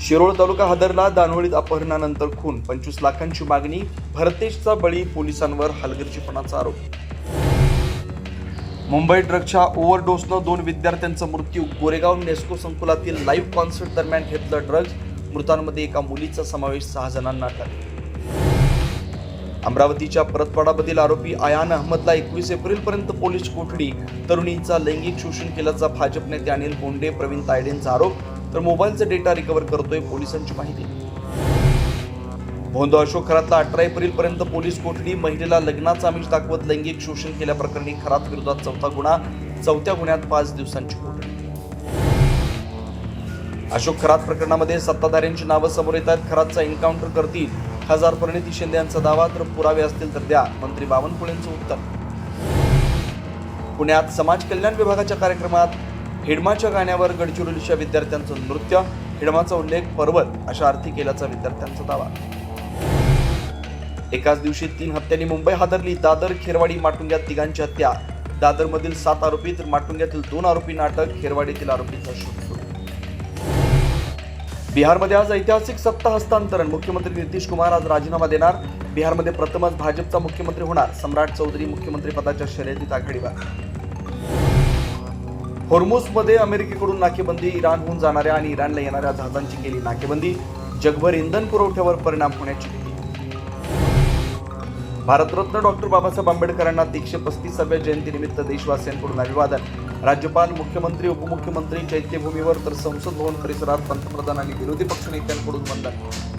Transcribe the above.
शिरोळ तालुका हादरला. दानवळीत अपहरणानंतर खून, 25 लाखांची मागणी. भरतेशचा बळी, पोलिसांवर हलगर्जीपणाचा आरोप. मुंबई ड्रग्जच्या ओव्हरडोसनं 2 विद्यार्थ्यांचा मृत्यू. गोरेगाव नेस्को संकुलातील लाईव्ह कॉन्सर्ट दरम्यान घेतलं ड्रग्ज. मृतांमध्ये एका मुलीचा समावेश. 6 जणांना अटक. अमरावतीच्या परतवाडामधील आरोपी आयान अहमदला 21 एप्रिलपर्यंत पोलीस कोठडी. तरुणीचा लैंगिक शोषण केल्याचा भाजप नेते अनिल बोंडे, प्रवीण तायडेंचा आरोप. तर मोबाईलचा डेटा रिकव्हर करतोय पोलिसांची माहिती. भोंदो अशोक खरातला 18 एप्रिलपर्यंत पोलीस कोठडी. महिलेला लग्नाचं आमिष दाखवत लैंगिक शोषण केल्याप्रकरणी खरात विरोधात 4था गुन्हा. 4थ्या गुन्ह्यात 5 दिवसांची कोठडी. अशोक खरात प्रकरणामध्ये सत्ताधाऱ्यांची नावं समोर येत आहेत. खरातचा एन्काउंटर करतील खासदार प्रणिती शिंदे यांचा दावा. तर पुरावे असतील तर द्या, मंत्री बावनकुळेंचं उत्तर. पुण्यात समाज कल्याण विभागाच्या कार्यक्रमात हिडमाच्या गाण्यावर गडचिरोलीच्या विद्यार्थ्यांचं नृत्य. हिडमाचा उल्लेख पर्वत अशा अर्थी केल्याचा विद्यार्थ्यांचा दावा. एकाच दिवशी 3 हत्यांनी मुंबई हादरली. दादर, खेरवाडी, माटुंग्यात 3घांची हत्या. दादरमधील 7 आरोपी तर माटुंग्यातील 2 आरोपींना अटक. खेरवाडीतील आरोपींचा शोध सुरू. बिहारमध्ये आज ऐतिहासिक सत्ता हस्तांतरण. मुख्यमंत्री नितीश कुमार आज राजीनामा देणार. बिहारमध्ये प्रथमच भाजपचा मुख्यमंत्री होणार. सम्राट चौधरी मुख्यमंत्री पदाच्या शर्यतीत आघाडीवर. होर्मुझमध्ये अमेरिकेकडून नाकेबंदी. इराणहून जाणाऱ्या आणि इराणला येणाऱ्या जहाजांची केली नाकेबंदी. जगभर इंधन पुरवठ्यावर परिणाम होण्याची भीती. भारतरत्न डॉक्टर बाबासाहेब आंबेडकरांना 135व्या जयंतीनिमित्त देशवासियांकडून अभिवादन. राज्यपाल, मुख्यमंत्री, उपमुख्यमंत्री चैत्यभूमीवर तर संसद भवन परिसरात पंतप्रधान आणि विरोधी पक्षनेत्यांकडून वंदन.